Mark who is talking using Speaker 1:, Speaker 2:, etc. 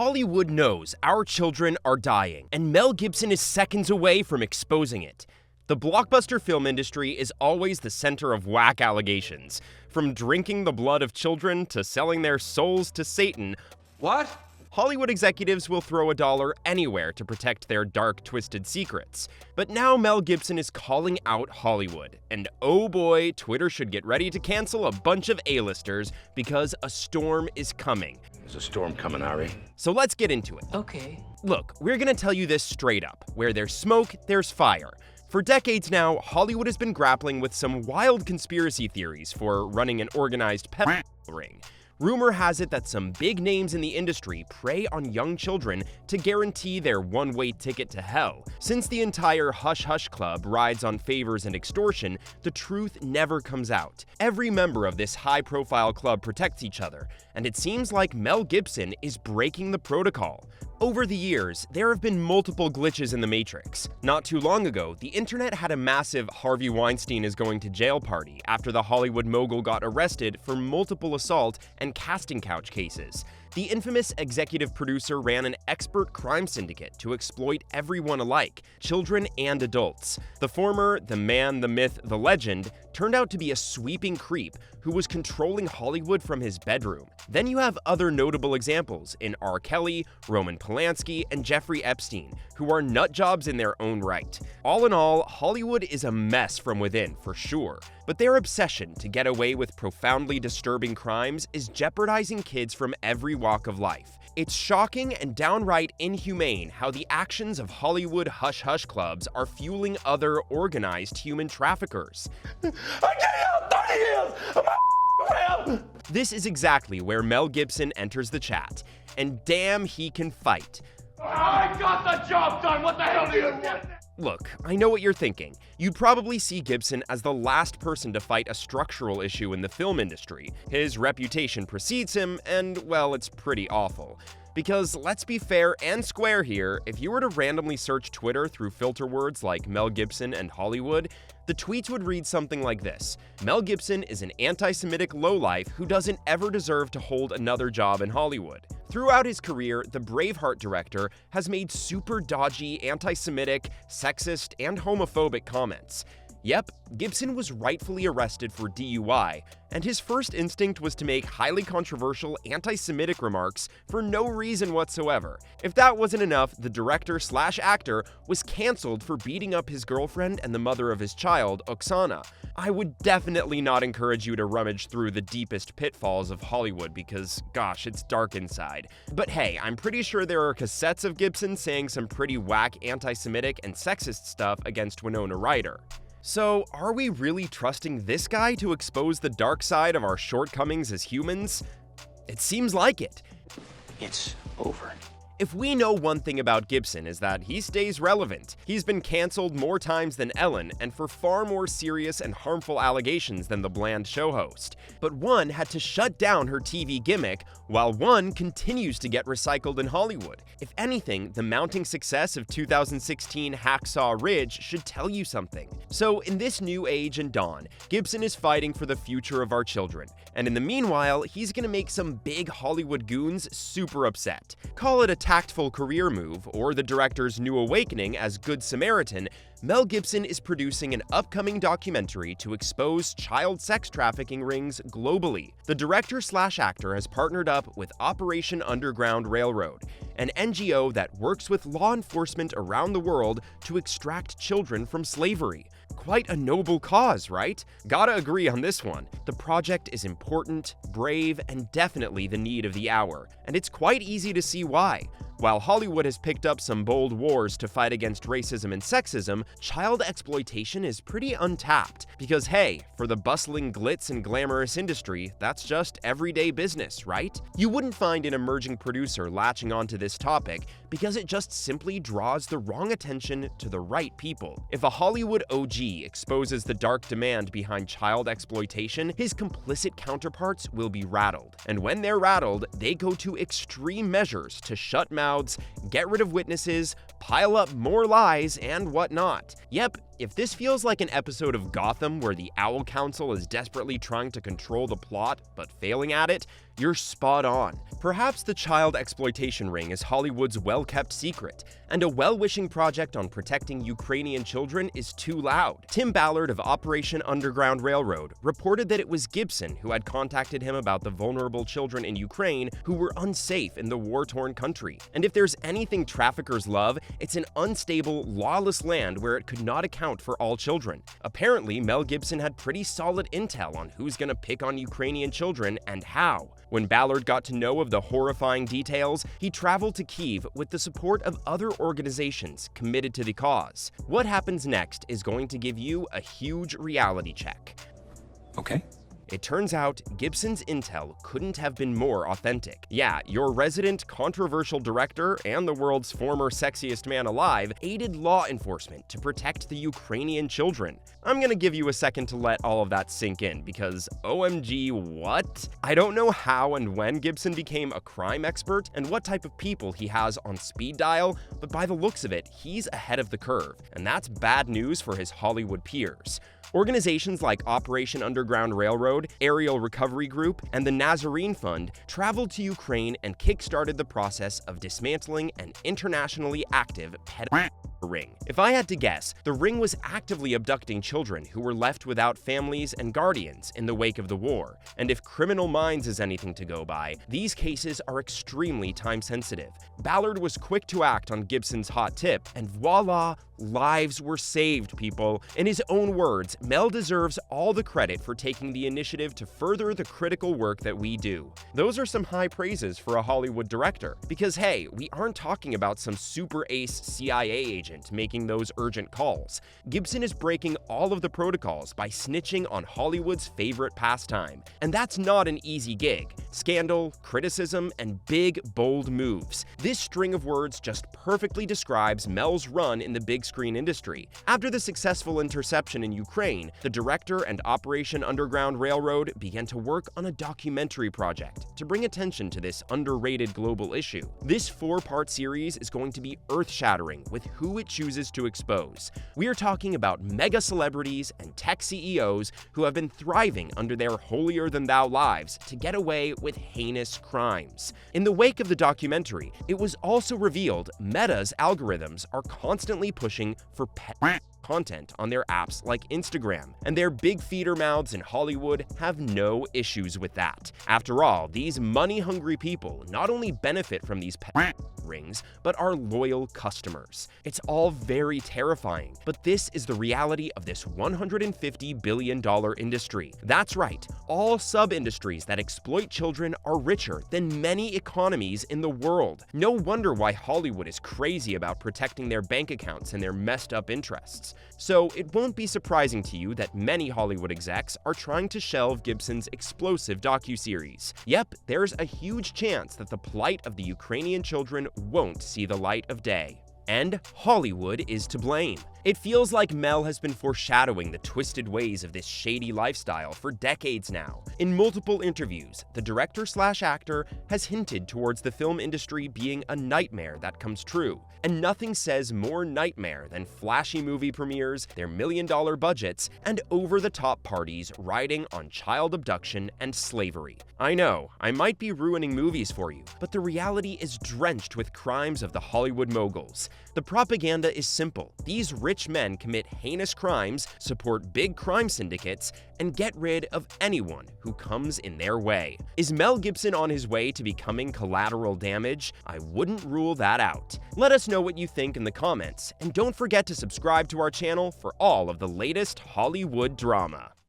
Speaker 1: Hollywood knows our children are dying, and Mel Gibson is seconds away from exposing it. The blockbuster film industry is always the center of whack allegations. From drinking the blood of children to selling their souls to Satan.
Speaker 2: What?
Speaker 1: Hollywood executives will throw a dollar anywhere to protect their dark, twisted secrets. But now Mel Gibson is calling out Hollywood. And oh boy, Twitter should get ready to cancel a bunch of A-listers because a storm is coming.
Speaker 3: There's a storm coming, Ari.
Speaker 1: So let's get into it.
Speaker 2: Okay.
Speaker 1: Look, we're gonna tell you this straight up. Where there's smoke, there's fire. For decades now, Hollywood has been grappling with some wild conspiracy theories for running an organized pet ring. Rumor has it that some big names in the industry prey on young children to guarantee their one-way ticket to hell. Since the entire Hush Hush Club rides on favors and extortion, the truth never comes out. Every member of this high-profile club protects each other, and it seems like Mel Gibson is breaking the protocol. Over the years, there have been multiple glitches in the Matrix. Not too long ago, the internet had a massive Harvey Weinstein is going to jail party after the Hollywood mogul got arrested for multiple assault and casting couch cases. The infamous executive producer ran an expert crime syndicate to exploit everyone alike, children and adults. The former, the man, the myth, the legend, turned out to be a sweeping creep who was controlling Hollywood from his bedroom. Then you have other notable examples in R. Kelly, Roman Polanski, and Jeffrey Epstein, who are nutjobs in their own right. All in all, Hollywood is a mess from within, for sure. But their obsession to get away with profoundly disturbing crimes is jeopardizing kids from every walk of life. It's shocking and downright inhumane how the actions of Hollywood hush-hush clubs are fueling other organized human traffickers.
Speaker 3: I can't help 30 years! I'm a
Speaker 1: This is exactly where Mel Gibson enters the chat, and damn, he can fight.
Speaker 3: I got the job done! What the hell do you want?
Speaker 1: Look, I know what you're thinking. You'd probably see Gibson as the last person to fight a structural issue in the film industry. His reputation precedes him, and, well, it's pretty awful. Because, let's be fair and square here, if you were to randomly search Twitter through filter words like Mel Gibson and Hollywood, the tweets would read something like this: Mel Gibson is an anti-Semitic lowlife who doesn't ever deserve to hold another job in Hollywood. Throughout his career, the Braveheart director has made super dodgy, anti-Semitic, sexist, and homophobic comments. Yep, Gibson was rightfully arrested for DUI, and his first instinct was to make highly controversial anti-Semitic remarks for no reason whatsoever. If that wasn't enough, the director/actor was cancelled for beating up his girlfriend and the mother of his child, Oksana. I would definitely not encourage you to rummage through the deepest pitfalls of Hollywood because, gosh, it's dark inside. But hey, I'm pretty sure there are cassettes of Gibson saying some pretty whack anti-Semitic and sexist stuff against Winona Ryder. So, are we really trusting this guy to expose the dark side of our shortcomings as humans? It seems like it.
Speaker 3: It's over.
Speaker 1: If we know one thing about Gibson is that he stays relevant. He's been canceled more times than Ellen, and for far more serious and harmful allegations than the bland show host. But one had to shut down her TV gimmick, while one continues to get recycled in Hollywood. If anything, the mounting success of 2016 Hacksaw Ridge should tell you something. So in this new age and dawn, Gibson is fighting for the future of our children. And in the meanwhile, he's gonna make some big Hollywood goons super upset. Call it a tactful career move, or the director's new awakening as Good Samaritan, Mel Gibson is producing an upcoming documentary to expose child sex trafficking rings globally. The director/actor has partnered up with Operation Underground Railroad, an NGO that works with law enforcement around the world to extract children from slavery. Quite a noble cause, right? Gotta agree on this one. The project is important, brave, and definitely the need of the hour, and it's quite easy to see why. While Hollywood has picked up some bold wars to fight against racism and sexism, child exploitation is pretty untapped. Because hey, for the bustling glitz and glamorous industry, that's just everyday business, right? You wouldn't find an emerging producer latching onto this topic because it just simply draws the wrong attention to the right people. If a Hollywood OG exposes the dark demand behind child exploitation, his complicit counterparts will be rattled. And when they're rattled, they go to extreme measures to shut mouths, get rid of witnesses, pile up more lies, and whatnot. Yep, If this feels like an episode of Gotham where the Owl Council is desperately trying to control the plot but failing at it, you're spot on. Perhaps the child exploitation ring is Hollywood's well-kept secret, and a well-wishing project on protecting Ukrainian children is too loud. Tim Ballard of Operation Underground Railroad reported that it was Gibson who had contacted him about the vulnerable children in Ukraine who were unsafe in the war-torn country. And if there's anything traffickers love, it's an unstable, lawless land where it could not account for all children. Apparently, Mel Gibson had pretty solid intel on who's gonna pick on Ukrainian children and how. When Ballard got to know of the horrifying details, he traveled to Kyiv with the support of other organizations committed to the cause. What happens next is going to give you a huge reality check.
Speaker 2: Okay.
Speaker 1: It turns out Gibson's intel couldn't have been more authentic. Yeah, your resident controversial director and the world's former sexiest man alive aided law enforcement to protect the Ukrainian children. I'm gonna give you a second to let all of that sink in because OMG what? I don't know how and when Gibson became a crime expert and what type of people he has on speed dial, but by the looks of it, he's ahead of the curve, and that's bad news for his Hollywood peers. Organizations like Operation Underground Railroad, Aerial Recovery Group, and the Nazarene Fund traveled to Ukraine and kick-started the process of dismantling an internationally active pedophilia ring. If I had to guess, the ring was actively abducting children who were left without families and guardians in the wake of the war. And if Criminal Minds is anything to go by, these cases are extremely time-sensitive. Ballard was quick to act on Gibson's hot tip, and voila, lives were saved, people. In his own words, Mel deserves all the credit for taking the initiative to further the critical work that we do. Those are some high praises for a Hollywood director, because hey, we aren't talking about some super ace CIA agent making those urgent calls. Gibson is breaking all of the protocols by snitching on Hollywood's favorite pastime. And that's not an easy gig. Scandal, criticism, and big, bold moves. This string of words just perfectly describes Mel's run in the big screen industry. After the successful interception in Ukraine, the director and Operation Underground Railroad began to work on a documentary project to bring attention to this underrated global issue. This 4-part series is going to be earth-shattering with who it chooses to expose. We are talking about mega celebrities and tech CEOs who have been thriving under their holier-than-thou lives to get away with heinous crimes. In the wake of the documentary, it was also revealed Meta's algorithms are constantly pushing for content on their apps like Instagram, and their big feeder mouths in Hollywood have no issues with that. After all, these money-hungry people not only benefit from these rings, but are loyal customers. It's all very terrifying, but this is the reality of this $150 billion industry. That's right, all sub-industries that exploit children are richer than many economies in the world. No wonder why Hollywood is crazy about protecting their bank accounts and their messed up interests. So it won't be surprising to you that many Hollywood execs are trying to shelve Gibson's explosive docuseries. Yep, there's a huge chance that the plight of the Ukrainian children won't see the light of day. And Hollywood is to blame. It feels like Mel has been foreshadowing the twisted ways of this shady lifestyle for decades now. In multiple interviews, the director/actor has hinted towards the film industry being a nightmare that comes true. And nothing says more nightmare than flashy movie premieres, their million-dollar budgets, and over-the-top parties riding on child abduction and slavery. I know, I might be ruining movies for you, but the reality is drenched with crimes of the Hollywood moguls. The propaganda is simple. These rich men commit heinous crimes, support big crime syndicates, and get rid of anyone who comes in their way. Is Mel Gibson on his way to becoming collateral damage? I wouldn't rule that out. Let us know what you think in the comments, and don't forget to subscribe to our channel for all of the latest Hollywood drama.